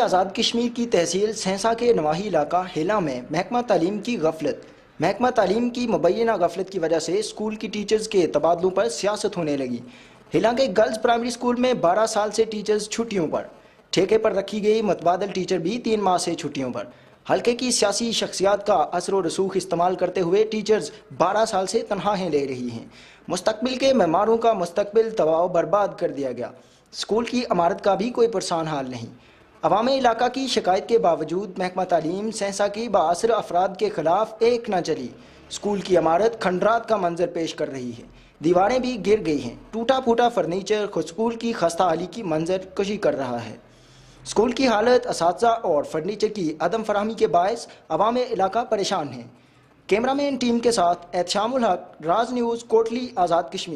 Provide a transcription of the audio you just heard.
آزاد کشمیر کی تحصیل سہسا کے نواحی علاقہ ہیلا میں محکمہ تعلیم کی مبینہ غفلت کی وجہ سے اسکول کی ٹیچرز کے تبادلوں پر سیاست ہونے لگی۔ ہیلا کے گرلز پرائمری اسکول میں 12 سال سے ٹیچرز چھٹیوں پر، ٹھیکے پر رکھی گئی متبادل ٹیچر بھی 3 ماہ سے چھٹیوں پر۔ حلقے کی سیاسی شخصیات کا اثر و رسوخ استعمال کرتے ہوئے ٹیچرز 12 سال سے تنخواہیں لے رہی ہیں۔ مستقبل کے معماروں کا مستقبل تباہ و برباد کر دیا گیا۔ اسکول کی عمارت کا بھی کوئی پرسان حال نہیں۔ عوام علاقہ کی شکایت کے باوجود محکمہ تعلیم سہسا کی بااثر افراد کے خلاف ایک نہ چلی۔ اسکول کی عمارت کھنڈرات کا منظر پیش کر رہی ہے، دیواریں بھی گر گئی ہیں، ٹوٹا پھوٹا فرنیچر خود اسکول کی خستہ حالی کی منظر کشی کر رہا ہے۔ اسکول کی حالت، اساتذہ اور فرنیچر کی عدم فراہمی کے باعث عوام علاقہ پریشان ہیں۔ کیمرہ مین ٹیم کے ساتھ احتشام الحق، راز نیوز، کوٹلی، آزاد کشمیر۔